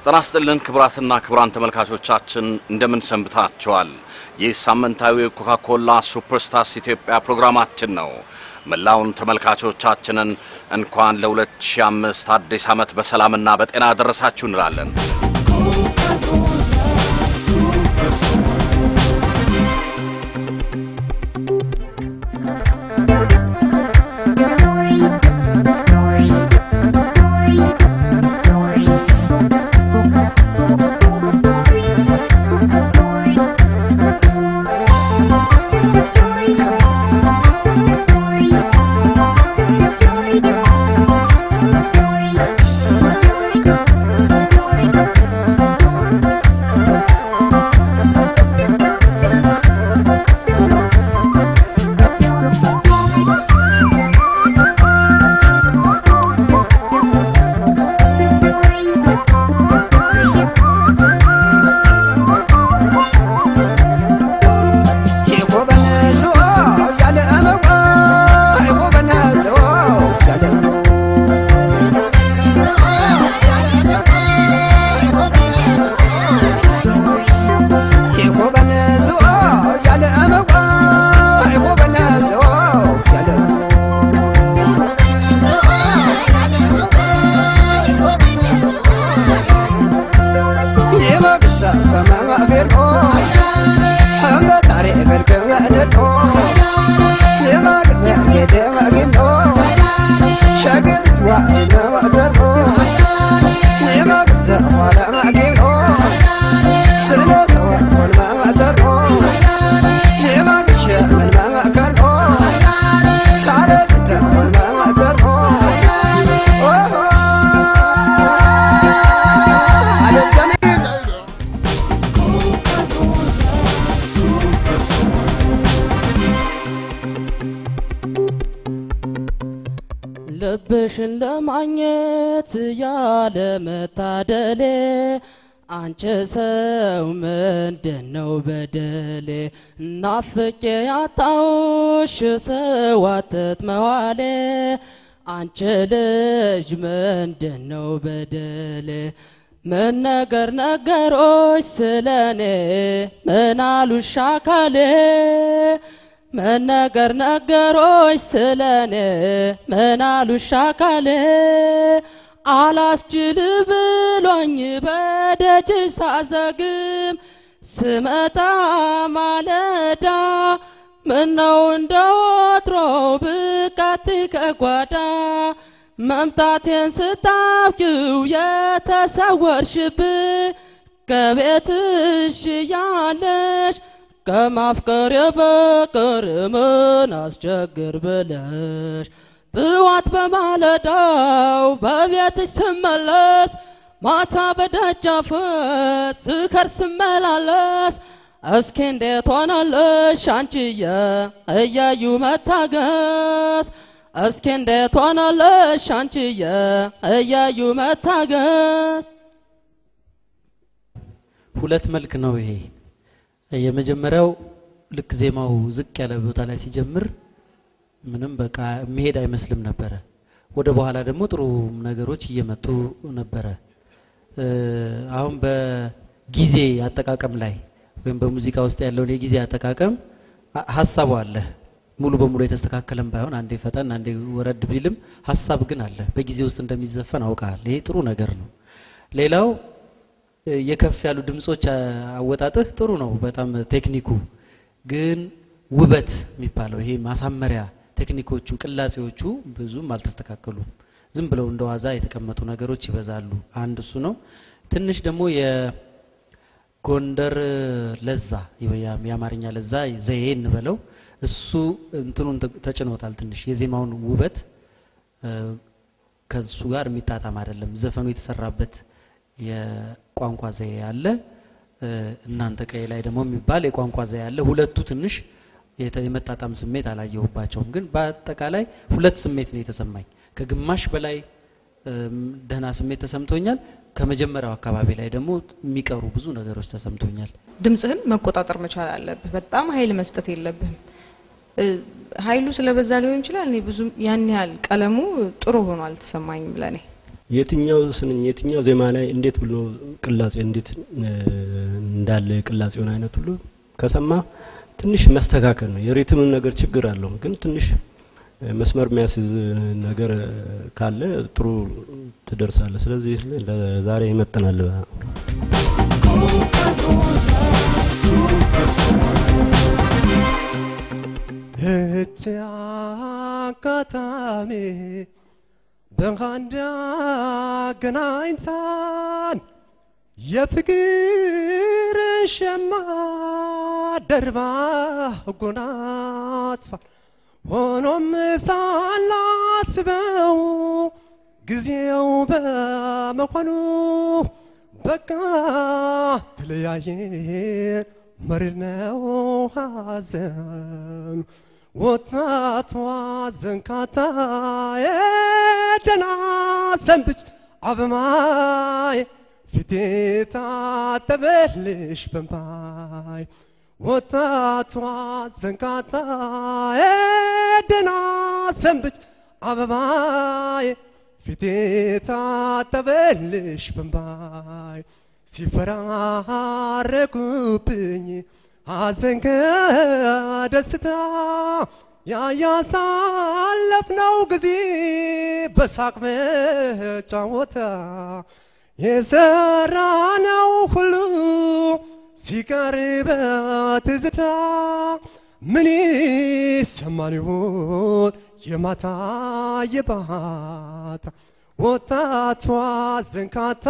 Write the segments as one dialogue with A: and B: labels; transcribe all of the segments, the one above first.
A: ጤና ይስጥልን ክብራትና ክብራን ተመልካቾቻችን እንደምን ሰንብታችኋል? ይህ ሳምንታዊ ኮካ-ኮላ ሱፐርስታርስ ኢትዮጵያ ፕሮግራማችን ነው። መላውን ተመልካቾቻችንን እንኳን ለ2005 አዲስ ዓመት በሰላምና በጤና አደረሳችሁ እንላለን።
B: ልብሽን ለማግኘት ያለ መታደሌ አንቺ ሰው ምንድነው በደሌ ናፍቄ ያጣውሽ ሰዋተት መዋሌ አንቺ ልጅ ምንድነው በደሌ ምን ነገር ነገሮች ስለኔ ምን አሉሽ አካሌ ምን ነገር ነገሮች ስለኔ ምን አሉሽ አካሌ አላስችል ብሎኝ በደጅ ሳዘግም ስመጣ ማለዳ ምነው እንደወትሮው ብቃት ከጓዳ መምጣቴን ስታውቂው የተሰወርሽብኝ ከቤትሽ ያለሽ ከማፍቀር የበቀር ምን አስቸግር ብለሽ ጥዋት በማለዳው በቤትሽ ስመለስ ማታ በደጃፍ ስከር ስመላለስ እስኪ እንዴት ሆነልሽ አንቺዬ እያዩ መታገስ እስኪ እንዴት ሆነልሽ አንቺዬ እያዩ መታገስ
C: ሁለት መልክ ነው ይሄ የመጀመሪያው ልክ ዜማው ዝቅ ያለ ቦታ ላይ ሲጀምር ምንም በቃ መሄድ አይመስልም ነበር ወደ በኋላ ደግሞ ጥሩ ነገሮች እየመጡ ነበር አሁን በጊዜ አጠቃቀም ላይ ወይም በሙዚቃ ውስጥ ያለው የጊዜ አጠቃቀም ሐሳቡ አለ ሙሉ በሙሉ የተስተካከለም ባይሆን አንዴ ፈጠን አንዴ ወረድ ቢልም ሐሳብ ግን አለ በጊዜ ውስጥ እንደሚዘፈን አውቃል ይሄ ጥሩ ነገር ነው ሌላው የከፍ ያሉ ድምጾች አወጣጥህ ጥሩ ነው በጣም ቴክኒኩ ግን ውበት የሚባለው ይሄ ማሳመሪያ ቴክኒኮቹ ቅላጼዎቹ ብዙም አልተስተካከሉም ዝም ብለው እንደዋዛ የተቀመጡ ነገሮች ይበዛሉ አንድ እሱ ነው ትንሽ ደግሞ የጎንደር ለዛ የአማርኛ ለዛ ዘይን በለው እሱ እንትኑን ተጭኖታል ትንሽ የዜማውን ውበት ከሱ ጋር የሚጣጣም አይደለም ዘፈኑ የተሰራበት የቋንቋ ዘዬ ያለ እናንተ ቀይ ላይ ደግሞ የሚባል የቋንቋ ዘዬ ያለ ሁለቱ ትንሽ የመጣጣም ስሜት አላየውባቸውም ግን በአጠቃላይ ሁለት ስሜት ነው የተሰማኝ ከግማሽ በላይ ደህና ስሜት ተሰምቶኛል ከመጀመሪያው አካባቢ ላይ ደግሞ የሚቀሩ ብዙ ነገሮች ተሰምቶኛል
D: ድምጽህን መቆጣጠር መቻል አለብህ በጣም ኃይል መስጠት የለብህም ኃይሉ ስለበዛ ሊሆን ይችላል እኔ ብዙ ያን ያህል ቀለሙ ጥሩ ሆኖ አልተሰማኝም ለኔ
E: የትኛው ስንኝ የትኛው ዜማ ላይ እንዴት ብሎ ቅላጼ እንዴት እንዳለ ቅላጼውን አይነት ሁሉ ከሰማ ትንሽ መስተካከል ነው የሪትም ነገር ችግር አለው ግን ትንሽ መስመር የሚያስይዝ ነገር ካለ ጥሩ ትደርሳለህ ስለዚህ ለዛሬ ይመጣናል
F: እቻካታሜ በጋንዳ ገናይንታን የፍቅር ሸማ ደርባ ጎናስፋ ሆኖም ሳላስበው ጊዜው በመሆኑ በቃ ተለያየን መሪር ነው ሐዘን ወጣቷ ዘንካታ የደና ሰንብች አበማይ ፊቴታ ተበልሽ በማይ ወጣቷ ዘንካታ የደና ሰንብች አበማይ ፊቴታ ተበልሽ በማይ ሲፈራረቁብኝ አዘንከ ደስታ ያያሳለፍነው ጊዜ በሳቅ በጫወታ የሰራነው ሁሉ ሲቀር በትዝታ ምን ይሰማን ይሆን የማታ የባታ ወጣቷ ዘንካታ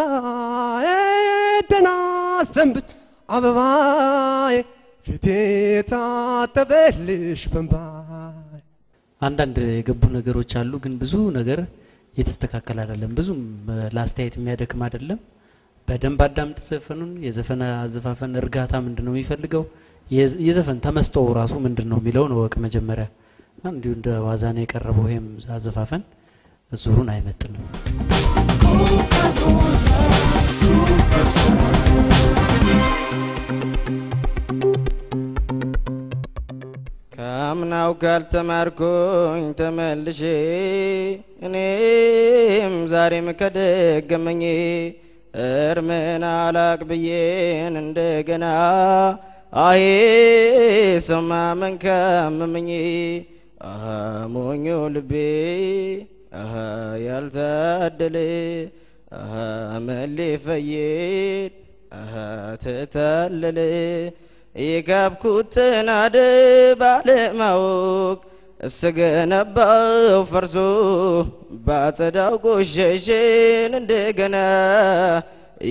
F: ደና ሰንብት አበባዬ ፊቴታ ተበልሽ በንባይ
C: አንዳንድ የገቡ ነገሮች አሉ ግን ብዙ ነገር የተስተካከለ አይደለም ብዙም ላስተያየት የሚያደክም አይደለም በደንብ አዳምጥ ዘፈኑን የዘፈነ አዘፋፈን እርጋታ ምንድነው የሚፈልገው የዘፈን ተመስጠው ራሱ ምንድነው የሚለው ነው ወቅ መጀመሪያ እንዲሁ እንደ ዋዛኔ የቀረበው ይሄም አዘፋፈን ዙሩን አይመጥንም
G: ካምናው ካልተማርኩኝ ተመልሼ እኔም ዛሬም ከደገመኝ እርምን አላቅ ብዬን እንደገና አሄ ሰማ መንከመኝ ሞኞ ልቤ ያልታደለ መሌፈየድ ተታለለ የጋብኩትን አደብ ባለማወቅ እስገነባው ፈርሶ ባጸዳው ቆሸሽን እንደገና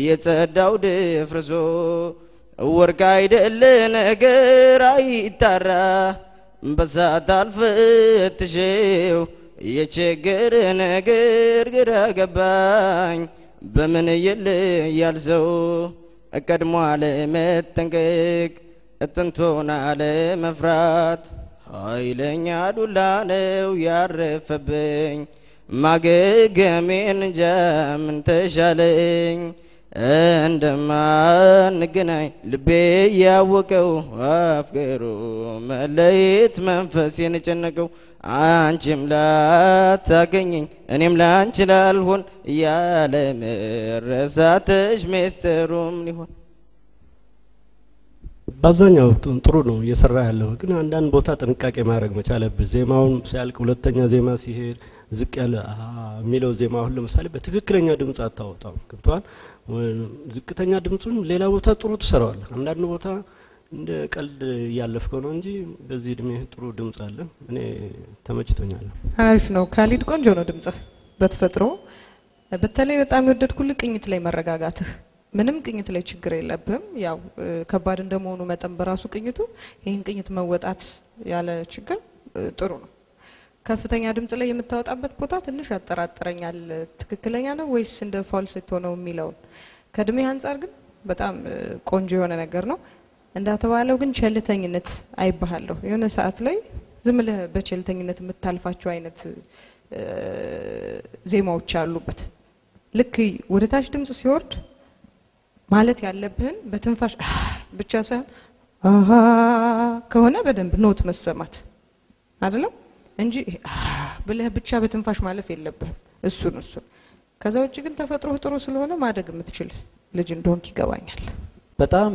G: የጸዳው ድፍርሶ ወርቅ አይደለ ነገር አይጣራ በሳት አልፈትሽው የቸገረ ነገር ግራ ገባኝ በምን ይለያል ሰው ቀድሞ አለመጠንቀቅ እጥንቶና አለመፍራት ኃይለኛ ዱላ ነው ያረፈብኝ ማገገሜን እንጃ ምን ተሻለኝ እንደማንገናኝ ልቤ ያወቀው አፍቅሮ መለየት መንፈሴን ጨነቀው አንቺም ላታገኘኝ እኔም ላንቺ ላልሆን ያለ መረሳትሽ ሚስጥሩም ሊሆን
E: በአብዛኛው ጥሩ ነው እየሰራ ያለው ግን አንዳንድ ቦታ ጥንቃቄ ማድረግ መቻለብህ ዜማውን ሲያልቅ ሁለተኛ ዜማ ሲሄድ ዝቅ ያለ የሚለው ዜማ ሁሉ ለምሳሌ በትክክለኛ ድምጽ አታወጣው ገብቷል ዝቅተኛ ድምጹን ሌላ ቦታ ጥሩ ትሰራዋለህ አንዳንድ ቦታ እንደ ቀልድ ያለፍከው ነው እንጂ በዚህ እድሜ ጥሩ ድምጽ አለ እኔ ተመችቶኛል
D: አሪፍ ነው ካሊድ ቆንጆ ነው ድምጽ በተፈጥሮ በተለይ በጣም የወደድኩልህ ቅኝት ላይ መረጋጋትህ ምንም ቅኝት ላይ ችግር የለብም ያው ከባድ እንደመሆኑ መጠን በራሱ ቅኝቱ ይሄን ቅኝት መወጣት ያለ ችግር ጥሩ ነው ከፍተኛ ድምጽ ላይ የምታወጣበት ቦታ ትንሽ ያጠራጥረኛል ትክክለኛ ነው ወይስ እንደ ፋልሴቶ ነው የሚለው ከድሜ አንፃር ግን በጣም ቆንጆ የሆነ ነገር ነው እንዳተባለው ግን ቸልተኝነት አይባሃለሁ የሆነ ሰዓት ላይ ዝም ብለህ በቸልተኝነት የምታልፋቸው አይነት ዜማዎች አሉበት ልክ ወደ ታች ድምጽ ሲወርድ ማለት ያለብህን በትንፋሽ ብቻ ሳይሆን ከሆነ በደንብ ኖት መሰማት አይደለም እንጂ ብለህ ብቻ በትንፋሽ ማለፍ የለብህም እሱን ከዛ ውጪ ግን ተፈጥሮ ጥሩ ስለሆነ ማደግ የምትችል ልጅ እንደሆንክ ይገባኛል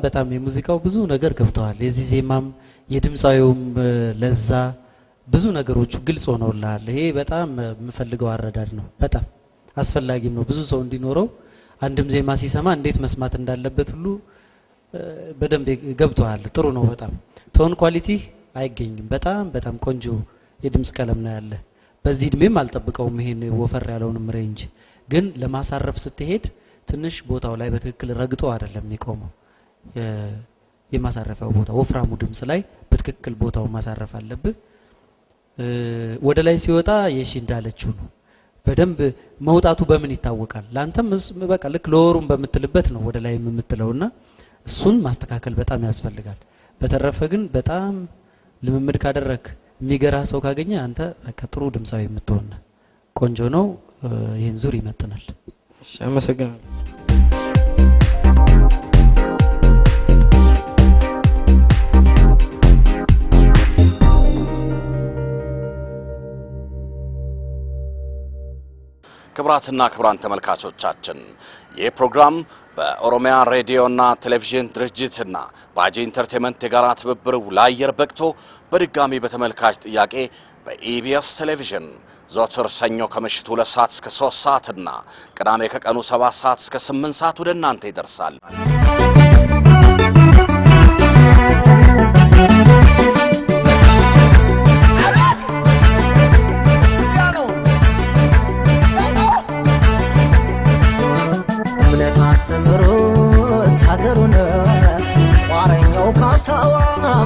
C: በጣም የሙዚቃው ብዙ ነገር ገብቷል የዚህ ዜማም የድምጻዊውም ለዛ ብዙ ነገሮች ግልጽ ሆነውልሃል ይሄ በጣም የምፈልገው አረዳድ ነው በጣም አስፈላጊም ነው ብዙ ሰው እንዲኖረው አንድም ዜማ ሲሰማ እንዴት መስማት እንዳለበት ሁሉ በደንብ ገብቷል ጥሩ ነው በጣም ቶን ኳሊቲ አይገኝም በጣም ቆንጆ የድምጽ ቀለም ነው ያለ በዚህ እድሜም አልጠብቀውም ይሄን ወፈር ያለውንም ሬንጅ ግን ለማሳረፍ ስትሄድ ትንሽ ቦታው ላይ በትክክል ረግጦ አይደለም የሚቆመው የማሳረፈው ቦታ ወፍራሙ ድምጽ ላይ በትክክል ቦታው ማሳረፍ አለበት ወደ ላይ ሲወጣ የሺ እንዳለችው ነው በደንብ መውጣቱ በምን ይታወቃል ላንተም በቃ ልክ ለወሩም በመትልበት ነው ወደ ላይ የምትለውና እሱን ማስተካከል በጣም ያስፈልጋል በተረፈ ግን በጣም ልምምድ ካደረክ የሚገራ ሰው ካገኘ አንተ በቃ ጥሩ ድምጻዊ የምትሆን ቆንጆ ነው ይሄን ዙር ይመጥናል
G: እሺ አመሰግናለሁ
A: ክብራትና ክብራን ተመልካቾቻችን ይህ ፕሮግራም በኦሮሚያ ሬዲዮና ቴሌቪዥን ድርጅትና ባጂ ኢንተርቴይንመንት የጋራ ትብብር ለአየር በቅቶ በድጋሚ በተመልካች ጥያቄ በኢቢኤስ ቴሌቪዥን ዘወትር ሰኞ ከምሽቱ 2 ሰዓት እስከ 3 ሰዓትና ቅዳሜ ከቀኑ 7 ሰዓት እስከ 8 ሰዓት ወደ እናንተ ይደርሳል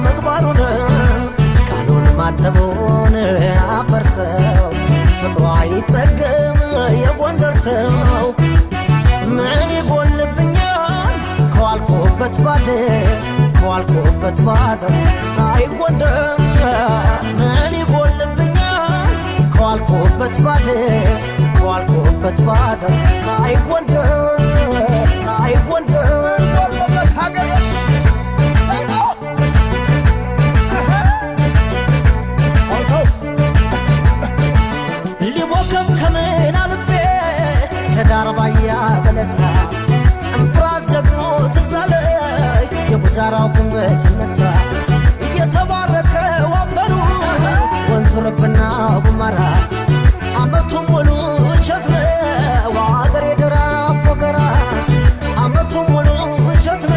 H: መግባሩን ቃሉን ማተቡን አፈርሰው ፍቅሯ ይጠገም የጎንደር ሰው ምን ይጎልብኛል ከዋልኩበት ባዶ አይ ጎንደር ምን ይጎልብኛል ከዋልኩበት ባዶ አይ ጎንደር ሀገር ዳርባያ በለሳ እንፍራዝ ደግሞ ትዛለይ የጉዛራው ጉንበስ ይነሳ እየተባረከ ወፈሩ ወንዙ ረብና ጉማራ አመቱን ሙሉ ቸትነ ዋገር የደራ ፎከራ አመቱን ሙሉ ቸትነ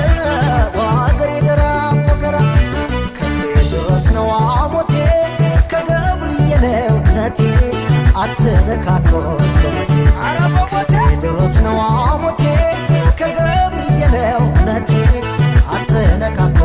H: ዋገር የደራ ፎከራ ከቴድሮስ ነው አሞቴ ከገብርኤል እውነቴ አትነካኮ ቴድሮስ ነው አሞቴ ከገብርኤል እውነቴ አትነካኮ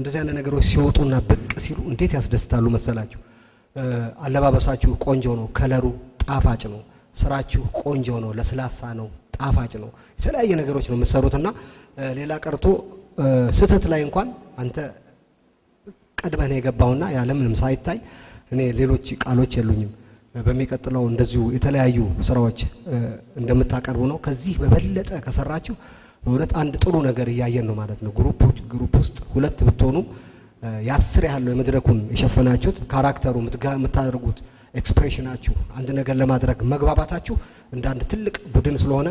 F: እንደዚህ አይነት ነገሮች ሲወጡና ብቅ ሲሉ እንዴት ያስደስታሉ መሰላችሁ አለባበሳችሁ ቆንጆ ነው ከለሩ ጣፋጭ ነው ስራችሁ ቆንጆ ነው ለስላሳ ነው ጣፋጭ ነው የተለያየ ነገሮች ነው የምትሰሩትና ሌላ ቀርቶ ስተት ላይ እንኳን አንተ ቀድመህ የገባውና ያለ ምንም ሳይታይ እኔ ሌሎች ቃሎች የሉኝም በሚቀጥለው እንደዚሁ የተለያዩ ስራዎች እንደምታቀርቡ ነው። ከዚህ በበለጠ ከሰራችሁ በእውነት አንድ ጥሩ ነገር እያየን ነው ማለት ነው። ግሩፕ ውስጥ ሁለት ብትሆኑ ያስር ያለው የመድረኩን የሸፈናችሁት ካራክተሩ የምታደርጉት ኤክስፕሬሽናችሁ አንድ ነገር ለማድረግ መግባባታችሁ እንደ አንድ ትልቅ ቡድን ስለሆነ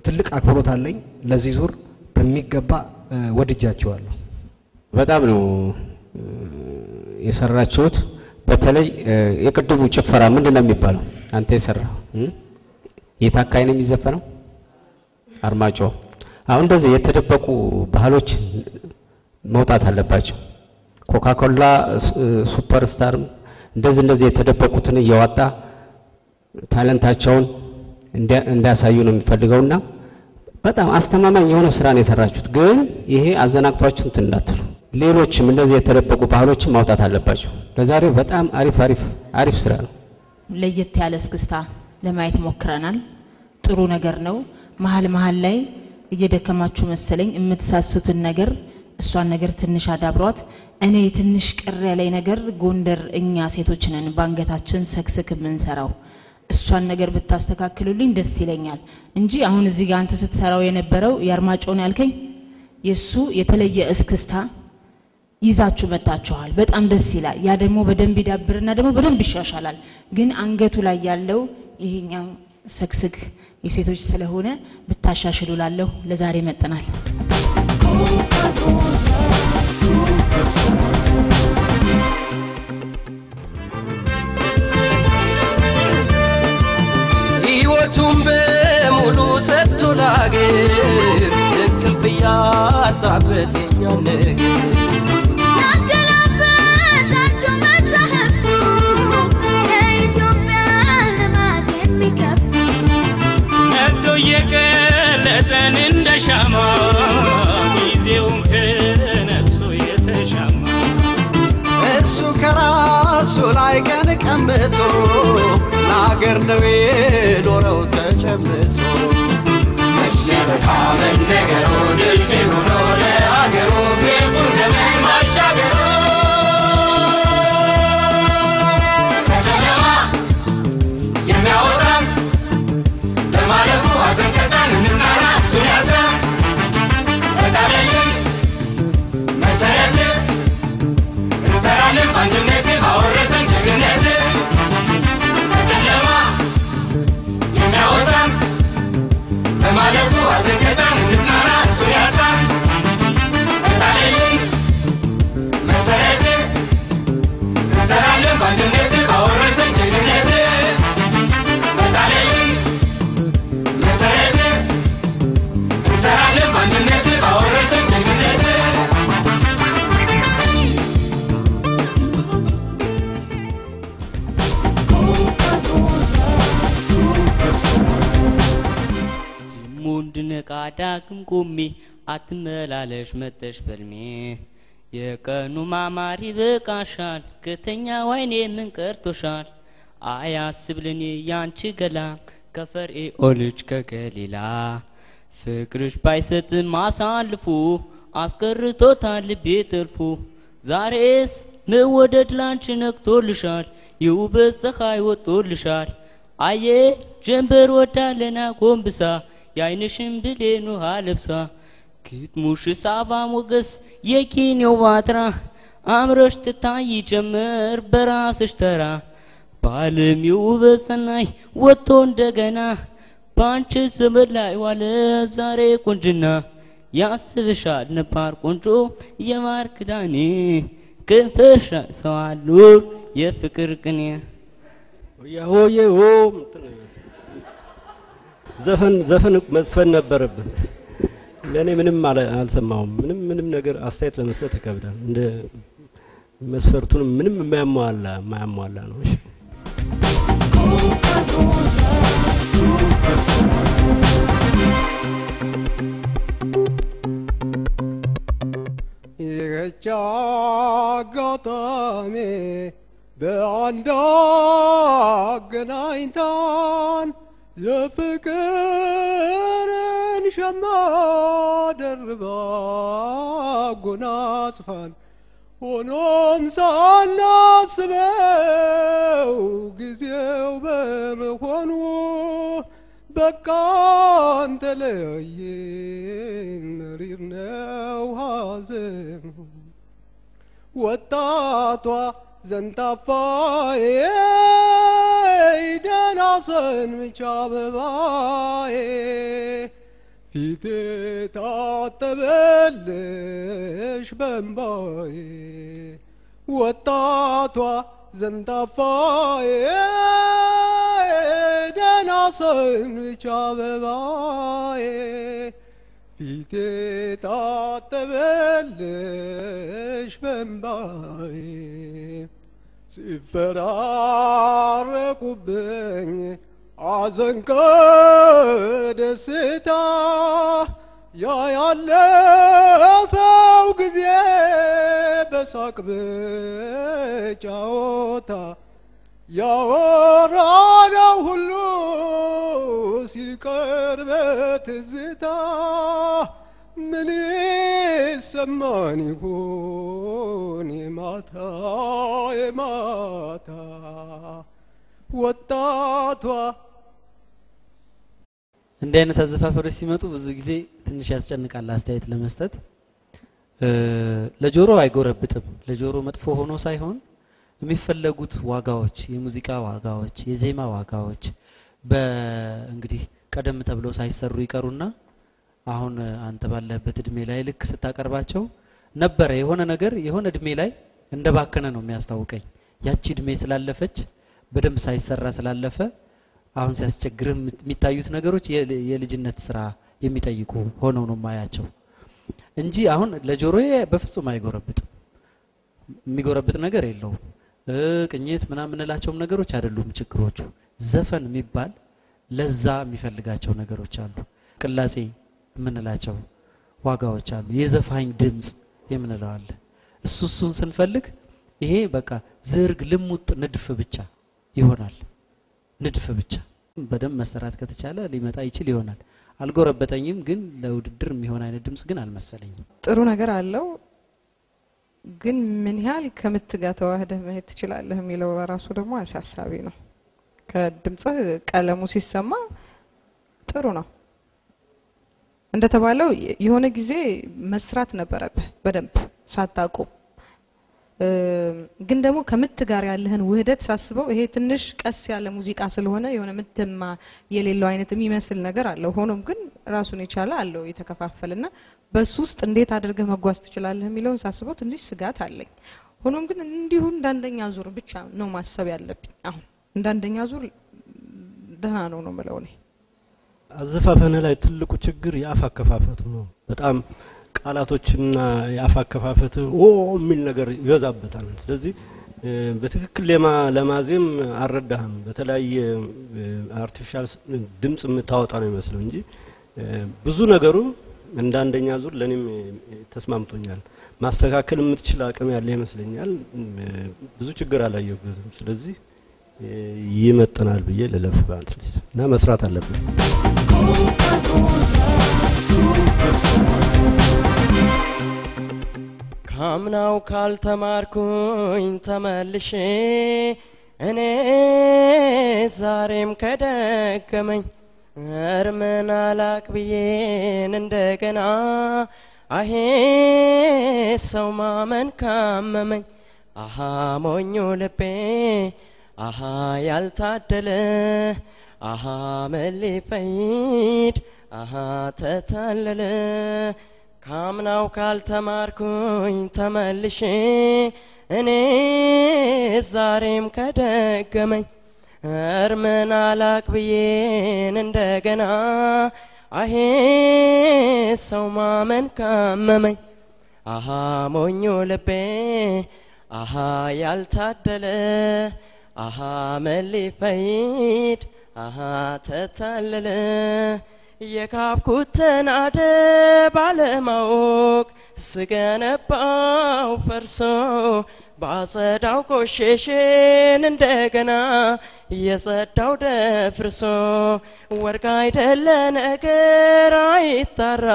F: ትልቅ አክብሮት አለኝ። ለዚህ ዙር በሚገባ ወድጃችኋለሁ።
I: በጣም ነው የሰራችሁት። በተለይ የቅድሙ ጭፈራ ምንድነው የሚባለው? አንተ የሰራው የታካይ ነው የሚዘፈነው አርማጮ። አሁን እንደዚህ የተደበቁ ባህሎች መውጣት አለባቸው። ኮካኮላ ሱፐርስታር እንደዚህ የተደበቁትን እያወጣ ታለንታቸውን እንዲያሳዩ ነው የሚፈልገውና በጣም አስተማማኝ የሆነ ስራ ነው የሰራችሁት። ግን ይሄ አዘናግቷችሁ እንትን እንዳትሉ፣ ሌሎችም እንደዚህ የተደበቁ ባህሎችን ማውጣት አለባቸው። ለዛሬው በጣም አሪፍ ስራ ነው።
J: ለየት ያለ እስክስታ ለማየት ሞክረናል። ጥሩ ነገር ነው። መሀል ላይ እየደከማችሁ መሰለኝ የምትሳሱትን ነገር እሷን ነገር ትንሽ አዳብሯት። እኔ ትንሽ ቅር ያለኝ ነገር ጎንደር እኛ ሴቶች ነን ባንገታችን ሰክስክ የምንሰራው፣ እሷን ነገር ብታስተካክሉልኝ ደስ ይለኛል እንጂ አሁን እዚህ ጋር አንተ ስትሰራው የነበረው ያርማጮን ያልከኝ የሱ የተለየ እስክስታ ይዛችሁ መጣችኋል። በጣም ደስ ይላል። ያ ደግሞ በደንብ ይዳብርና ደግሞ በደንብ ይሻሻላል። ግን አንገቱ ላይ ያለው ይሄኛው ሰክስክ የሴቶች ስለሆነ ብታሻሽሉላለሁ። ለዛሬ መጠናል።
K: ሕይወቱን በሙሉ ሰጥቶ ላገር እንቅልፍ ያጣበት የኛን ነገር
L: ያገላበጣችሁ መጻሕፍቱ የኢትዮጵያ ልማት የሚከፍቱ
K: ነዶ የቀለጠን እንደ ሻማ ጊዜውን ከነፍሱ የተሻማ
H: እሱ ከራሱ ላይ ቀን ቀምቶ ለአገር ነው የኖረው ተጨምቶ
K: መሽለበቃ መነገሩ ድልድይ ሆኖ ለአገሩ ቤቱን ዘመን ማሻገሩ ከጨለማ የሚያወጣን በማለፉ አዘንቀጣን እንዝናና እሱን ያጣን በጣለልን መሰረት እንሰራለን በአንድነት አወረሰን ጀግንነት ከጨለማ የሚያወጣን በማለፉ አዘንቀጣን እንዝናና እሱን ያጣን በጣለልን መሰረት እንሰራለን በአንድነት አወረሰን ጀግንነት በጣለልን መሰረት እንሰራለን በአንድነት አወረሰን ጀግንነት
M: ሙንድነቃ ዳግም ቆሜ አትመላለሽ መጠሽ በልሜ የቀኑ ማማሪ በቃሻል ከተኛ ወይኔ ምን ቀርቶሻል አያስብልኝ ያንቺ ገላ ከፈርኤ ልጅ ከገሊላ ፍቅርሽ ባይሰጥም አሳልፎ አስቀርቶታል ልቤ ጥልፎ ዛሬስ መወደድ ላንቺ ነክቶልሻል የውበት ፀሐይ ወጥቶልሻል አየ ጀንበር ወዳለና ጎንብሳ ያይንሽን ብሌኑ አለብሳ ክትሙሽ ሳባ ሞገስ የኪኔው ባትራ አምረሽ ትታይ ጀመር በራስሽ ተራ ባለም የውበት ሰናይ ወጥቶ እንደገና ባንቺ ዘመድ ላይ ዋለ ዛሬ ቁንጅና ያስብሻል ነባር ቆንጆ የማር ክዳኔ ከንፈርሽ ሰዋሉ የፍቅር ቅኔ
E: ያሆዬ ዘፈን መዝፈን ነበረብን። ለኔ ምንም አልሰማሁም። ምንም ነገር አስተያየት ለመስጠት ይከብዳል። እንደ መስፈርቱን ምንም የማያሟላ ነው።
N: ይህች አጋጣሚ በአንድ አገናኝታን የፍቅርን ሸማ ደርባ ጎናጽፋን ሆኖም ሳናስበው ጊዜው በመሆኑ በቃ ተለያየን መሪር ነው ሐዘኑ ወጣቷ ዘንጣፋዬ ደህና ሰንብቻ አበባዬ ፊቴ ታጠበልሽ በእንባዬ ወጣቷ ዘንጣፋዬ ደህና ሰንብቻ አበባዬ ፊቴ ታጠበልሽ በእንባዬ ሲፈራረቁብኝ ሐዘን ከደስታ ያ ያለፈው ጊዜ በሳቅ በጨዋታ ያወራነው ሁሉ ሲቀር በትዝታ ምን ይሰማን ይሆን የማታ የማታ ወጣቷ
C: እንዲህ አይነት አዘፋፈሮች ሲመጡ ብዙ ጊዜ ትንሽ ያስጨንቃል አስተያየት ለመስጠት ለጆሮ አይጎረብጥም ለጆሮ መጥፎ ሆኖ ሳይሆን የሚፈለጉት ዋጋዎች የሙዚቃ ዋጋዎች የዜማ ዋጋዎች በእንግዲህ ቀደም ተብሎ ሳይሰሩ ይቀሩና አሁን አንተ ባለበት እድሜ ላይ ልክ ስታቀርባቸው ነበር የሆነ ነገር የሆነ እድሜ ላይ እንደባከነ ነው የሚያስታውቀኝ ያቺ እድሜ ስላለፈች በደንብ ሳይሰራ ስላለፈ አሁን ሲያስቸግርህ የሚታዩት ነገሮች የልጅነት ስራ የሚጠይቁ ሆነው ነው ማያቸው እንጂ አሁን ለጆሮዬ በፍጹም አይጎረብጥም የሚጎረብጥ ነገር የለውም ቅኝት ምናምን እንላቸውም ነገሮች አይደሉም ችግሮቹ ዘፈን የሚባል ለዛ የሚፈልጋቸው ነገሮች አሉ ቅላጼ ምንላቸው ዋጋዎች አሉ የዘፋኝ ድምጽ የምንለው አለ እሱን ስንፈልግ ይሄ በቃ ዝርግ ልሙጥ ንድፍ ብቻ ይሆናል ንድፍ ብቻ በደም መሰራት ከተቻለ ሊመጣ ይችል ይሆናል አልጎረበጠኝም ግን ለውድድር የሚሆን አይነት ድምጽ ግን አልመሰለኝም
D: ጥሩ ነገር አለው ግን ምን ያህል ከምትጋር ተዋህደህ መሄድ ትችላለህ የሚለው ራሱ ደግሞ አሳሳቢ ነው ከድምጽ ቀለሙ ሲሰማ ጥሩ ነው እንደተባለው የሆነ ጊዜ መስራት ነበረብህ በደንብ ሳታቆም ግን ደግሞ ከምት ጋር ያለህን ውህደት ሳስበው ይሄ ትንሽ ቀስ ያለ ሙዚቃ ስለሆነ የሆነ ምትማ የሌለው አይነት የሚመስል ነገር አለው ሆኖም ግን ራሱን የቻለ አለው የተከፋፈለና በሱ ውስጥ እንዴት አድርገህ መጓዝ ትችላለህ የሚለውን ሳስበው ትንሽ ስጋት አለኝ ሆኖም ግን እንዲሁ እንዳንደኛ ዙር ብቻ ነው ማሰብ ያለብኝ አሁን እንዳንደኛ ዙር ደህና ነው ማለት ነው
E: አዘፋፈነ ላይ ትልቁ ችግር የአፍ አከፋፈቱ ነው በጣም ቃላቶችና የአፍ አከፋፈቱ የሚል ነገር ይበዛበታል ስለዚህ በትክክል ለማዜም አረዳህም በተለያየ አርቲፊሻል ድምጽ የምታወጣ ነው ይመስለው እንጂ ብዙ ነገሩ እንዳንደኛ ዙር ለኔም ተስማምቶኛል ማስተካከል የምትችል አቅም ያለ ይመስለኛል ብዙ ችግር አላየሁበትም ስለዚህ ይመጣናል ብዬ ለለፍባል እና መስራት አለበት
G: ካምናው ካልተማርኩኝ ተመልሼ እኔ ዛሬም ከደከመኝ እርምን አላቅብዬን እንደገና አሄ ሰው ማመን ካመመኝ አሃ ሞኞ ልቤ አሃ ያልታደለ አሃ መሊፈይድ አሃ ተታለለ ካምናው ካልተማርኩኝ ተመልሼ እኔ ዛሬም ከደገመኝ እርምን አላቅብዬን እንደገና አሄ ሰው ማመን ካመመኝ አሃ ሞኞ ልቤ አሃ ያልታደለ አሃ መሊፈይድ አሃ ተታለለ የካብኩትን አደ ባለማወቅ ስገነባው ፈርሶ ባጸዳው ቆሸሽን እንደገና የጸዳው ደፍርሶ ወርቅ አይደለ ነገር አይጣራ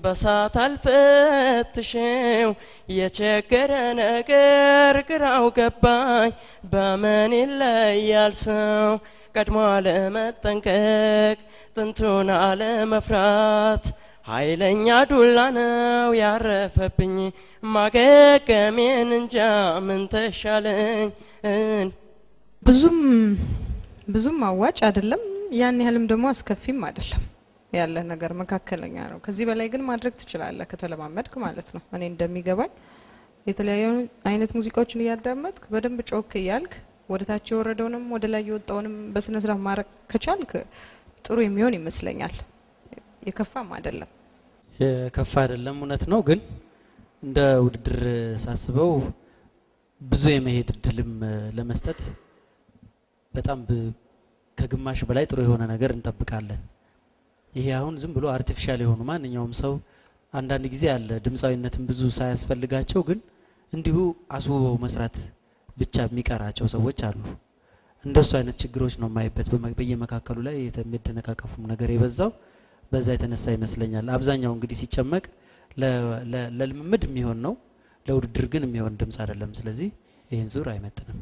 G: በሳት አልፈትሽው የቸገረ ነገር ግራው ገባኝ በምን ይለያል ሰው ቀድሞ አለመጠንቀቅ ጥንቱን አለመፍራት ኃይለኛ ዱላ ነው ያረፈብኝ ማገገሜን እንጃ ምን ተሻለኝ
D: ብዙም አዋጭ አይደለም ያን ያህልም ደግሞ አስከፊም አይደለም ያለ ነገር መካከለኛ ነው ከዚህ በላይ ግን ማድረግ ትችላለህ ከተለማመድክ ማለት ነው እኔ እንደሚገባኝ የተለያዩ አይነት ሙዚቃዎችን ያዳመጥክ በደንብ ጮክ ይያልክ ወደታች ወረደውንም ወደ ላይ የወጣውንም በስነ ስርዓት ማረክ ከቻልክ ጥሩ የሚሆን ይመስለኛል የከፋም አይደለም
C: የከፋ አይደለም እውነት ነው ግን እንደ ውድድር ሳስበው ብዙ የመሄድ ድልም ለመስጠት በጣም ከግማሽ በላይ ጥሩ የሆነ ነገር እንጠብቃለን ይሄ አሁን ዝም ብሎ አርቲፊሻል የሆኑ ማንኛውም ሰው አንዳንድ ጊዜ አለ ድምጻዊነትን ብዙ ሳያስፈልጋቸው ግን እንዲሁ አስውበው መስራት ብቻ የሚቀራቸው ሰዎች አሉ እንደሱ አይነት ችግሮች ነው ማይበት በየመካከሉ ላይ የተመደነቃቀፉም ነገር የበዛው በዛ የተነሳ ይመስለኛል አብዛኛው እንግዲህ ሲጨመቅ ለልምምድ የሚሆን ነው ለውድድር ግን የሚሆን ድምጽ አይደለም ስለዚህ ይሄን ዙር አይመጥንም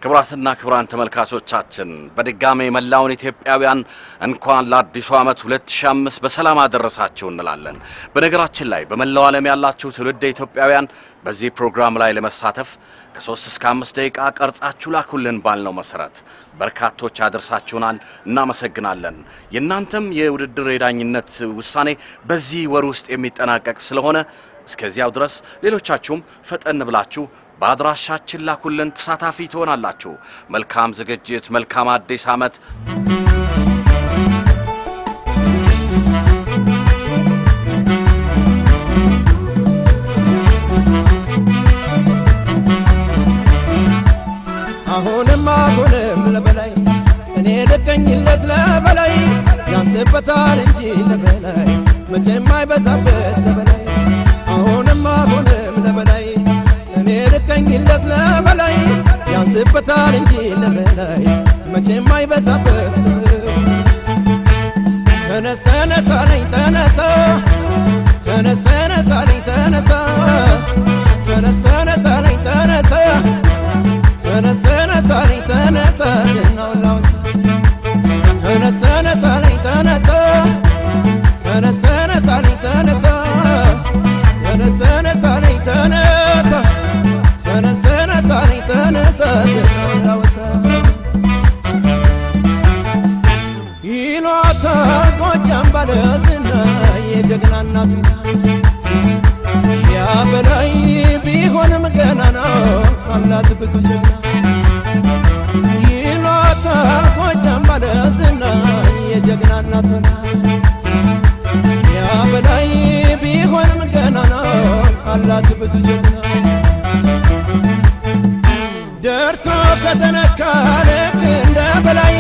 A: ክብራትና ክብራን ተመልካቾቻችን በድጋሜ መላውን ኢትዮጵያውያን እንኳን ለአዲሱ ዓመት 2005 በሰላም አደረሳችሁ እንላለን በነገራችን ላይ በመላው ዓለም ያላችሁ ትውልደ ኢትዮጵያውያን በዚህ ፕሮግራም ላይ ለመሳተፍ ከ3 እስከ 5 ደቂቃ ቀርጻችሁ ላኩልን ባልነው መሰረት በርካቶች አድርሳችሁናል እናመሰግናለን የናንተም የውድድር የዳኝነት ውሳኔ በዚህ ወር ውስጥ የሚጠናቀቅ ስለሆነ እስከዚያው ድረስ ሌሎቻችሁም ፈጠን ብላችሁ ባድራሻችን ላኩልን ተሳታፊ ትሆናላችሁ መልካም ዝግጅት መልካም አዲስ ዓመት
N: አሁንም ለበላይ እኔ ልቀኝለት ለበላይ ያንስበታል እንጂ ለበላይ መቼም አይበዛበት ለበላይ አሁንም ለበላይ እኔ ልቀኝለት ለበላይ ያንስበታል እንጂ ለበላይ መቼም አይበዛበት ተነስ ተነሳለኝ ተነሳ ተነስ ተነሳለኝ ተነሳ ተነስ ተነሳለኝ ተነሳ ተነስ ተነሳለኝ ተነሳ ተነስ ተነሳለኝ ተነሳ ተነስ ተነሳለኝ ተነሳ ተነስ ተነሳለኝ ተነሳ ተነስ ተነሳለኝ ተነሳ ይሏታል ጎጃም ባለዝና የጀግና እናት ያ በላይ ቢሆንም ገና ነው አላት ብዙ ጀግና ይሏታል ጎጃም ባለዝና የጀግና እናት ያ በላይ ቢሆንም ገና ነው አላት ብዙ ጀግና ደርሶ ከተነካ ልክ እንደ በላይ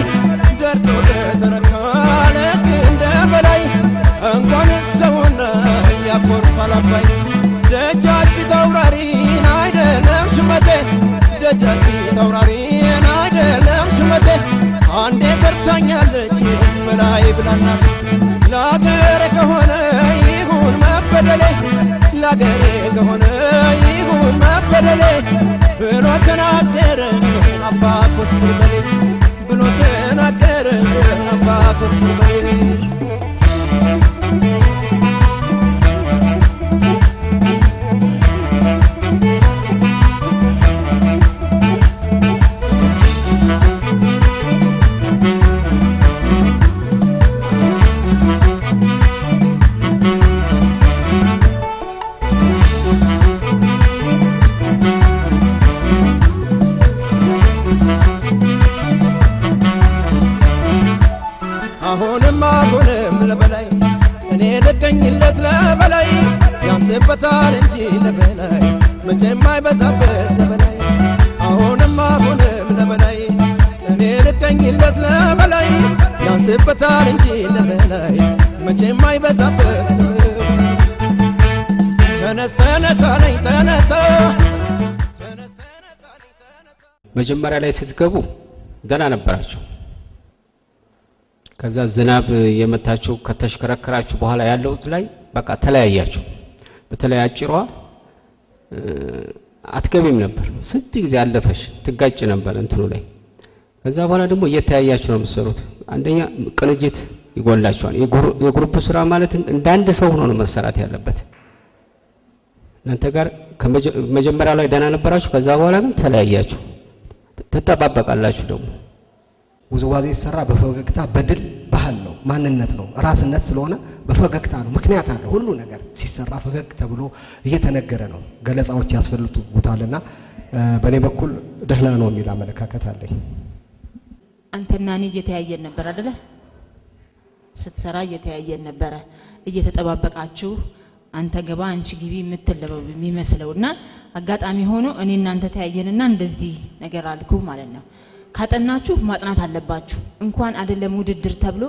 N: ደርሶ ከተነካ ልክ እንደ በላይ እንኳን ሰውና ያኮርፋል አባይ ደጃች ፊታውራሪን አይደለም ሽመቴ ደጃች ፊታውራሪን አይደለም ሽመቴ አንዴ ገርታኛለች በላይ ብላና ላገሬ ከሆነ ይሁን መበደሌ ላገሬ ከሆነ ይሁን መበደሌ ብሎ ተናገረ አባ ኮስትር በሌ ብሎ ተናገረ አባ ኮስትር በሌ አሁንም ለበላይ እኔ ልቀኝለት ለበላይ ያንስበታል እንጂ ለበላይ መቼም አይበዛበት ለበላይ አሁንም ለበላይ ያንስበታል እንጂ ለበላይ መቼም አይበዛበት ተነስ ተነሳ ነኝ ተነሳ
I: መጀመሪያ ላይ ስትገቡ ደና ነበራችሁ ከዛ ዝናብ የመታችሁ ከተሽከረከራችሁ በኋላ ያለው ላይ በቃ ተለያያችሁ በተለይ አጭሯ አትገቢም ነበር ስንት ጊዜ አለፈሽ ትጋጭ ነበር እንትኑ ላይ ከዛ በኋላ ደግሞ እየተያያችሁ ነው የምትሰሩት አንደኛ ቅንጅት ይጎላችኋል የግሩፕ ስራ ማለት እንዳንድ ሰው ሆኖ ነው መሰራት ያለበት እናንተ ጋር ከመጀመሪያው ላይ ደና ነበራችሁ ከዛ በኋላ ግን ተለያያችሁ ተጣጣበቃላችሁ ደግሞ
F: ውዝዋዜ ሲሰራ በፈገግታ በድል ባህል ነው ማንነት ነው ራስነት ስለሆነ በፈገግታ ነው ምክንያት አለ ሁሉ ነገር ሲሰራ ፈገግ ተብሎ እየተነገረ ነው ገለጻዎች ያስፈልጉታልና በኔ በኩል ደህና ነው የሚል አመለካከት አለኝ
J: አንተና እኔ እየተያየን ነበር አይደለ ስትሰራ እየተያየን ነበር እየተጠባበቃችሁ አንተ ገባ አንቺ ግቢ የምትለበው የሚመስለውና አጋጣሚ ሆኖ እኔ እናንተ ተያየንና እንደዚህ ነገር አልኩ ማለት ነው ካጠናችሁ ማጥናት አለባችሁ እንኳን አይደለም ውድድር ተብሎ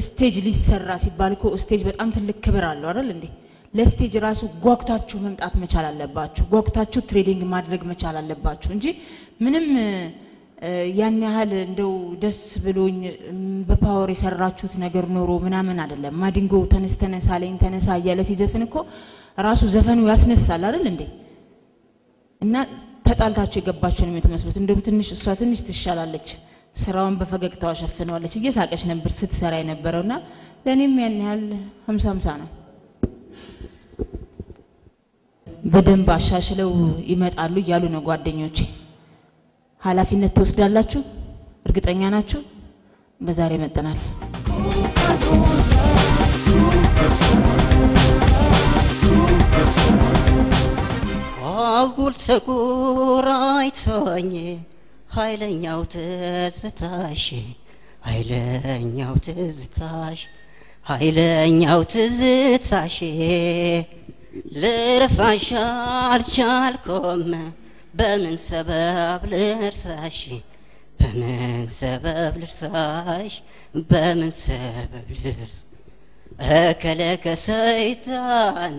J: ስቴጅ ሊሰራ ሲባልኮ ስቴጅ በጣም ትልቅ ክብር አለው አይደል እንዴ ለስቴጅ ራሱ ጓግታችሁ መምጣት መቻል አለባችሁ ጓግታችሁ ትሬዲንግ ማድረግ መቻል አለባችሁ እንጂ ምንም ያን ያህል እንደው ደስ ብሎኝ በፓወር የሰራችሁት ነገር ኖሮ ምናምን አይደለም ማዲንጎ ተነስተነሳለኝ ተነሳ ያለ ሲዘፍን እኮ ራሱ ዘፈኑ ያስነሳል አይደል እንዴ እና ተጣልታችሁ የገባችሁ ነው የምትመስሉት እንደውም ትንሽ እሷ ትንሽ ትሻላለች ስራውን በፈገግታው ሸፍነዋለች እየሳቀች ነበር ስትሰራ የነበረውና ለኔም ያን ያህል 50-50 ነው በደንብ አሻሽለው ይመጣሉ ይያሉ ነው ጓደኞቼ ኃላፊነት ተወስዳላችሁ እርግጠኛ ናችሁ ለዛሬ መጥተናል
O: አጉል ሰቁራይቶኝ ኃይለኛው ትዝታሽ ኃይለኛው ትዝታሽ ልረሳሽ አልቻልኩም በምን ሰበብ ልርሳሽ በምን ሰበብ ልርስ እከለከ ሰይጣን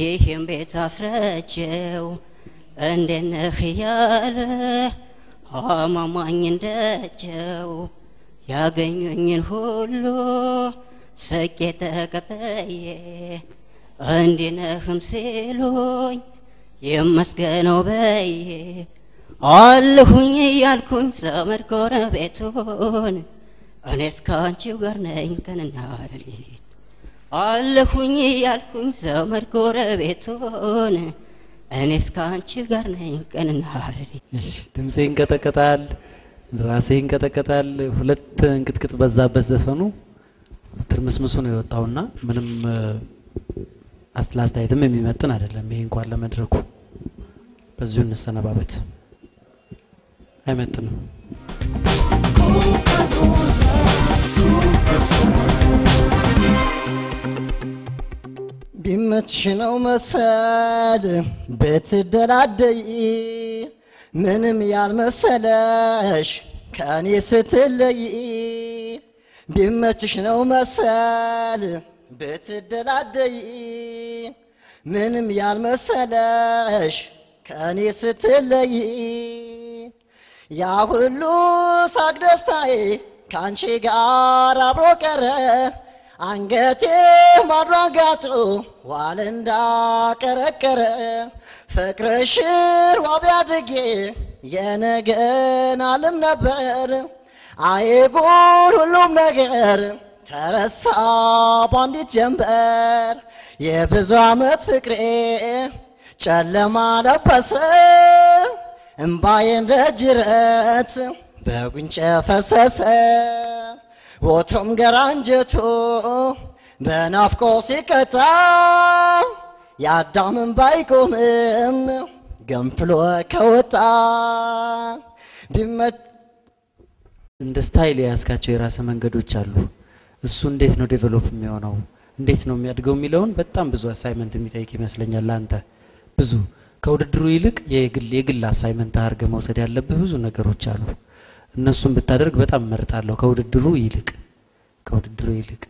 O: ይህም ቤት አስረጀው እንደነህ ያለ አማማኝ እንደጀው ያገኙኝን ሁሉ ሰቄ ተቀበየ እንዲነህም ሲሉኝ የመስገነው በየ አለሁኝ ያልኩኝ ዘመድ ጎረቤቱን እኔስ ካንቺው ጋር ነኝ ቀንና ሌሊት አለሁኝ ያልኩኝ ዘመድ ጎረቤቱን እኔስ ካንቺው ጋር ነኝ ቀንና ሌሊት
C: እሺ ድምጼ ይንቀጠቀጣል ራሴ ይንቀጠቀጣል ሁለት እንቅጥቅጥ በዛበት ዘፈኑ ትርምስምሱ ነው የወጣውና ምንም አስተላስተያየትም የሚመጥን አይደለም ይሄ እንኳን ለመድረኩ በዚሁ እንሰነባበት አይመጥንም
P: ቢመችሽ ነው መሰል በትደላደይ ምንም ያልመሰለሽ ከኔ ስትለይ ቢመችሽ ነው መሰል በትደላደይ ምንም ያልመሰለሽ ከኔ ስትለይ ያ ሁሉ ሳቅ ደስታዬ ካንቺ ጋር አብሮ ቀረ አንገቴ ማድራጋቱ ዋል እንዳቀረቀረ ፍቅርሽን ዋቢ አድርጌ የነገን ዓለም ነበር አይጉር ሁሉም ነገር ተረሳ ባንዲት ጀንበር የብዙ ዓመት ፍቅሬ ጨለማ ለበሰ እምባዬ እንደ ጅረት በጉንጨ ፈሰሰ ወትሮም ገራንጀቱ በናፍቆ ሲቀጣ ያዳምን ባይቆምም ገንፍሎ ከወጣ
C: እንደ ስታይል ያስካቸው የራስ መንገዶች አሉ እሱ እንዴት ነው ዴቨሎፕ የሚሆነው እንዴት ነው የሚያድገው የሚለውን በጣም ብዙ አሳይመንት የሚጠይቅ ይመስለኛል አንተ ብዙ ከውድድሩ ይልቅ የግል አሳይመንት አርገ መውሰድ ያለብህ ብዙ ነገሮች አሉ እነሱን ብታደርግ በጣም መርጣለሁ ከውድድሩ ይልቅ ከውድድሩ ይልቅ።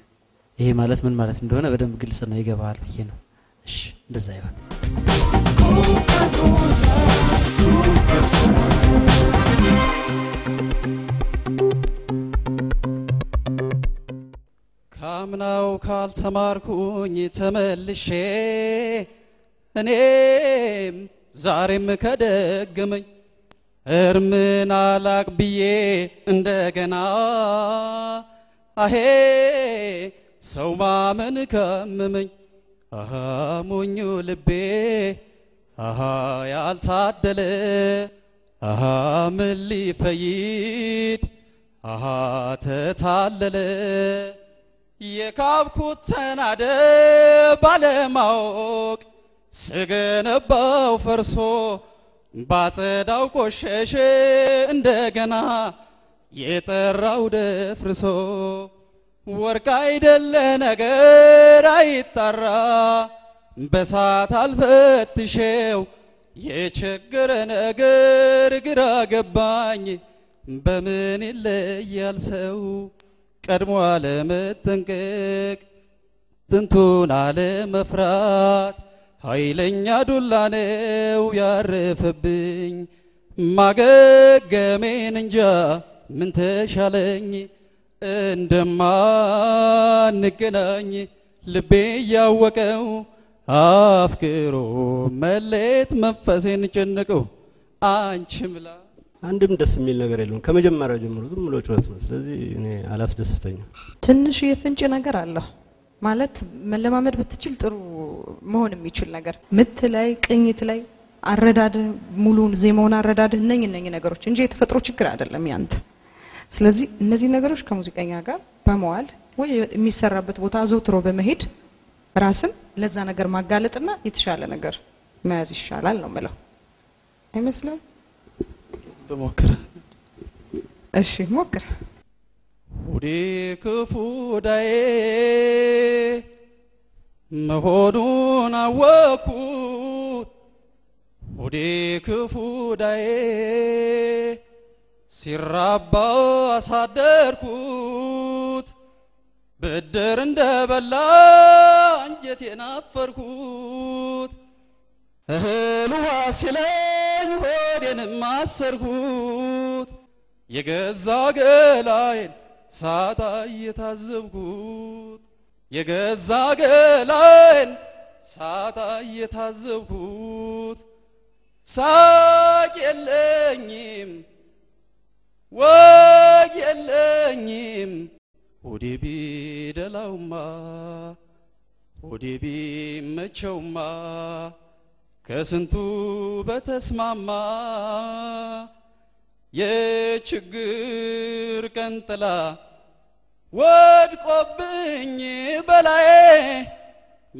C: ይሄ ማለት ምን ማለት እንደሆነ በደንብ ግልጽ ነው ይገባል ብዬ ነው። እሺ እንደዛ ይሆን።
Q: ካምናው ካልተማርኩኝ ተመልሼ እኔም ዛሬም ከደገመኝ እርምን አላቅ ብዬ እንደገና አሄ ሰው ማመን ከመመኝ አሃ ሞኙ ልቤ አሃ ያልታደለ አሃ ምን ሊፈይድ አሃ ተታለለ የካብኩት ተናደ ባለማወቅ ስገነባው ፈርሶ ባጸዳው ቆሸሸ እንደገና የጠራው ደፍርሶ ወርቅ አይደለ ነገር አይጣራ በሳት አልፈትሼው የቸገረ ነገር ግራ ገባኝ በምን ይለያል ሰው ቀድሞ አለመጠንቀቅ ጥንቱን አለመፍራት ኃይለኛ ዱላ ነው ያረፈብኝ ማገገሜን እንጃ ምን ተሻለኝ እንደማንገናኝ ልቤ ያወቀው አፍቅሮ መሌት መንፈሴን ጨነቀው አንቺምላ
E: አንድም ደስ የሚል ነገር የለም ከመጀመሪያው ጀምሮ ዝም ብሎ ጮት ነው። ስለዚህ እኔ አላስደስተኝም።
D: ትንሽ የፍንጭ ነገር አለ ማለት መለማመድ ብትችል ጥሩ መሆን የሚችል ነገር ምት ላይ ቅኝት ላይ አረዳድ ሙሉን ዜማውን አረዳድ እነኝ ነገሮች እንጂ የተፈጥሮ ችግር አይደለም ያንተ። ስለዚህ እነዚህ ነገሮች ከሙዚቀኛ ጋር በመዋል ወይ የሚሰራበት ቦታ አዘውትሮ በመሄድ ራስን ለዛ ነገር ማጋለጥና የተሻለ ነገር መያዝ ይሻላል ነው ማለት አይመስልም?
Q: በሞክረ
D: እሺ ሞክረ
Q: ወዴ ክፉዳዬ መሆኑን አወኩት ወዴ ክፉዳዬ ሲራባ አሳደርኩት ብድር እንደበላ አንጀቴን አፈርኩት እህል ውሃ ሲለኝ ሆዴንም አሰርኩት የገዛ ገላዬን ሳጣ እየታዘብኩት የገዛ ገላዬን ሳጣ እየታዘብኩት ሳቅ የለኝም ወግ የለኝም ሆዴ ቢደላውማ ሆዴ ቢመቸውማ ከስንቱ በተስማማ የችግር ቀንጥላ ወድቆብኝ በላዬ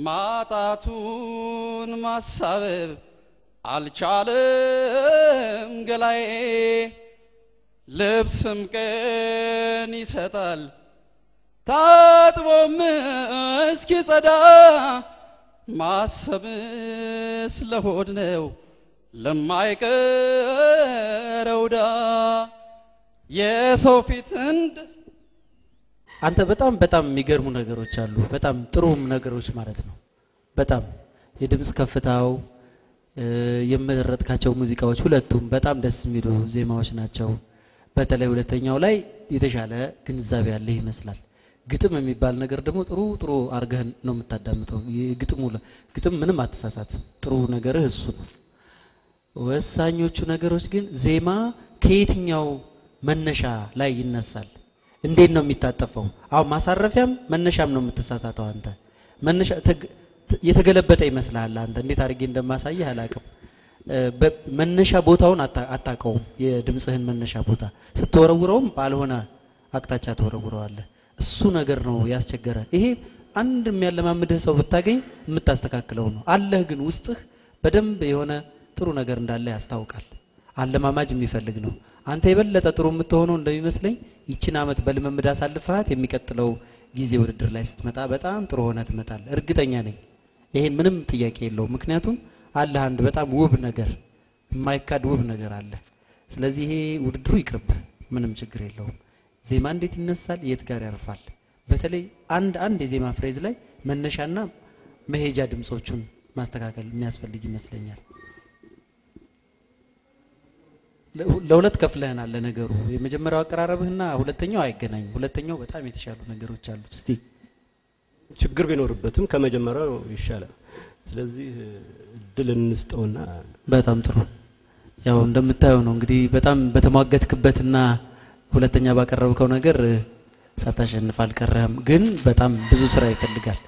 Q: ማጣቱን ማሳበብ አልቻለም ገላዬ ልብስም ቀን ይሰጣል ታጥቦም እስኪጸዳ ማሰብስ ለሆድ ነው ለማይቀረው ዳ የሰው ፊት እንደ
C: አንተ በጣም የሚገርሙ ነገሮች አሉ። በጣም ጥሩም ነገሮች ማለት ነው። በጣም የድምጽ ከፍታው የመረጥካቸው ሙዚቃዎች ሁለቱም በጣም ደስ የሚሉ ዜማዎች ናቸው። በተለይ ሁለተኛው ላይ የተሻለ ግንዛቤ ያለ ይመስላል። ግጥም የሚባል ነገር ደግሞ ጥሩ አርገህ ነው የምታዳምጠው። ግጥም ምንም አትሳሳት። ጥሩ ነገር እሱ ነው። ወሳኞቹ ነገሮች ግን ዜማ ከየትኛው መነሻ ላይ ይነሳል? እንዴት ነው የሚታጠፈው? አሁን ማሳረፊያም መነሻም ነው የምትሳሳተው አንተ። መነሻ የተገለበጠ ይመስላል አንተ። እንዴት አድርጌ እንደማሳየህ አላውቅም። መነሻ ቦታውን አታውቀውም። የድምጽህን መነሻ ቦታ ስትወረውረውም ባልሆነ አቅጣጫ ተወረውረዋለህ። እሱ ነገር ነው ያስቸገረ። ይሄ አንድ የሚያለማምድህ ሰው ብታገኝ የምታስተካክለው ነው። አለህ ግን ውስጥህ በደንብ የሆነ ጥሩ ነገር እንዳለ ያስታውቃል። አለማማጅ የሚፈልግ ነው። አንተ የበለጠ ጥሩ የምትሆነው እንደሚመስለኝ ይችን አመት በልምምድ አሳልፈሃት የሚቀጥለው ጊዜ ውድድር ላይ ስትመጣ በጣም ጥሩ ሆነ ትመጣለህ። እርግጠኛ ነኝ። ይሄን ምንም ጥያቄ የለውም። ምክንያቱም አለ አንድ በጣም ውብ ነገር የማይካድ ውብ ነገር አለ። ስለዚህ ይሄ ውድድሩ ይቅርብ፣ ምንም ችግር የለውም። ዜማ እንዴት ይነሳል፣ የት ጋር ያርፋል፣ በተለይ አንድ የዜማ ፍሬዝ ላይ መነሻና መሄጃ ድምጾቹን ማስተካከል የሚያስፈልግ ይመስለኛል። ለሁለት ከፍለናል ለነገሩ የመጀመሪያው አቀራረብህና ሁለተኛው አይገናኝም። ሁለተኛው በጣም የተሻሉ ነገሮች አሉት። እስቲ
E: ችግር ቢኖርበትም ከመጀመሪያው ይሻላል። ስለዚህ እድል እንስጠውና
C: በጣም ጥሩ። ያው እንደምታየው ነው እንግዲህ በጣም በተሟገትክበትና ሁለተኛ ባቀረብከው ነገር ሳታሸንፍ አልቀረህም። ግን በጣም ብዙ ስራ ይፈልጋል።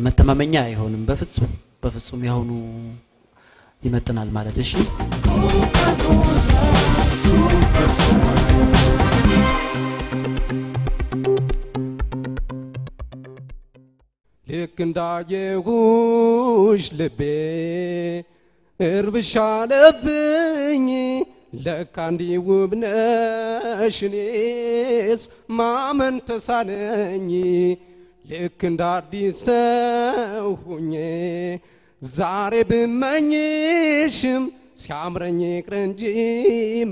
C: መተማመኛ አይሆንም በፍጹም ያሁኑ ይመጥናል ማለት እሺ።
R: ልክ እንዳየሁሽ ልቤ እርብሻ አለብኝ ለካ እንዲህ ውብ ነሽ እኔስ ማመን ተሳነኝ ልክ እንደ አዲስ ሰው ሆኜ ዛሬ ብመኝሽም ሲያምረኝ ይቅር እንጂ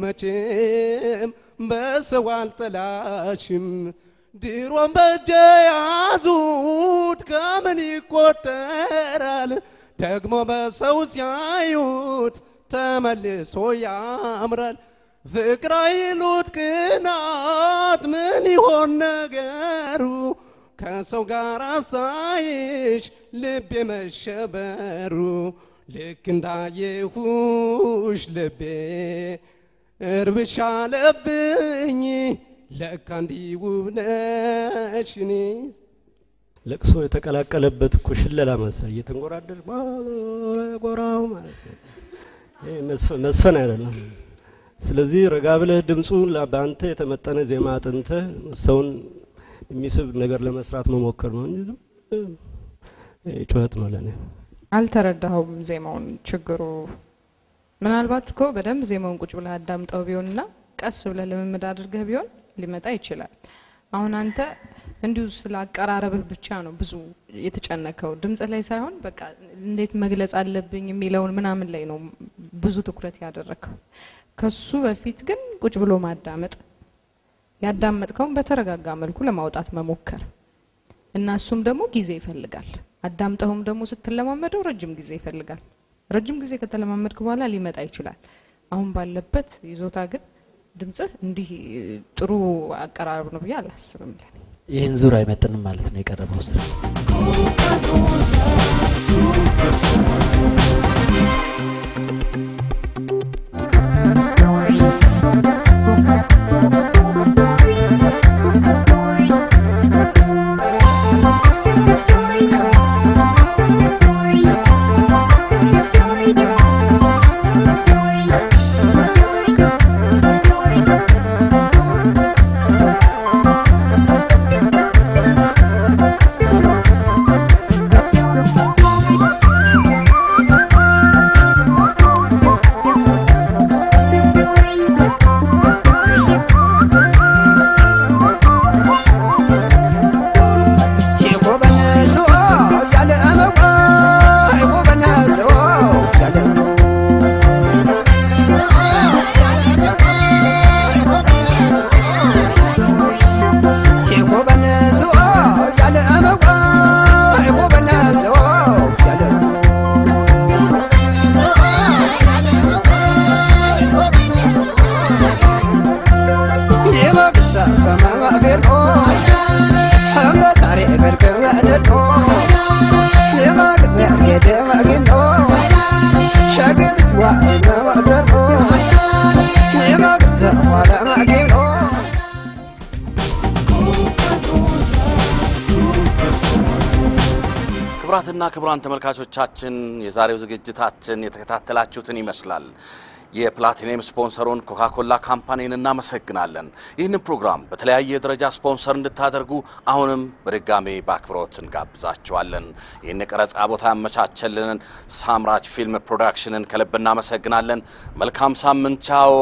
R: መቼም በሰው አልጠላሽም ድሮም በእጄ ያዙት ከምን ይቆጠራል ደግሞ በሰው ሲያዩት ተመልሶ ያምራል ፍቅር አይሉት ቅናት ምን ይሆን ነገሩ ከሰው ጋር ሳይሽ ልቤ መሸበሩ ልክ እንዳየሁሽ ልቤ እርብሻ አለብኝ ለካ እንዲህ ውብ ነሽ እኔ
E: ለቅሶ የተቀላቀለበት እኮ ሽለላ መሰል እየተንጎራደር ጎራው ማለት ነው። ይሄ መስፈን አይደለም። ስለዚህ ረጋ ብለህ ድምጹን ለባንተ የተመጠነ ዜማ አጥንተህ ሰውን የሚስብ ነገር ለመስራት መሞከር ነው እንጂ ጩኸት ነው ለኔ።
D: አልተረዳሁም ዜማውን ችግሩ ምናልባት እኮ በደንብ ዜማውን ቁጭ ብለህ አዳምጠው ቢሆንና ቀስ ብለህ ልምምድ አድርገህ ቢሆን ሊመጣ ይችላል። አሁን አንተ እንዲሁ ስላቀራረብህ ብቻ ነው ብዙ የተጨነቀው ድምጽ ላይ ሳይሆን በቃ እንዴት መግለጽ አለብኝ የሚለውን ምናምን ላይ ነው ብዙ ትኩረት ያደረከው። ከሱ በፊት ግን ቁጭ ብሎ ማዳመጥ ያዳመጥከውን በተረጋጋ መልኩ ለማውጣት መሞከር እና እሱም ደግሞ ጊዜ ይፈልጋል። አዳምጠውም ደግሞ ስትለማመደው ረጅም ጊዜ ይፈልጋል። ረጅም ጊዜ ከተለማመድክ በኋላ ሊመጣ ይችላል። አሁን ባለበት ይዞታ ግን ድምጽህ እንዲህ ጥሩ አቀራረብ ነው ብዬ አላስብም ለኔ።
C: ይሄን ዙር አይመጥንም ማለት ነው የቀረበው ስራ።
A: ክቡራትና ክቡራን ተመልካቾቻችን የዛሬው ዝግጅታችን የተከታተላችሁትን ይመስላል። የፕላቲኒየም ስፖንሰሩን ኮካኮላ ካምፓኒን እናመሰግናለን። ይህንን ፕሮግራም በተለያየ ደረጃ ስፖንሰር እንድታደርጉ አሁንም በድጋሜ በአክብሮት እንጋብዛችኋለን። ይህን ቀረጻ ቦታ ያመቻቸልን ሳምራች ፊልም ፕሮዳክሽንን ከልብ እናመሰግናለን። መልካም ሳምንት። ቻው።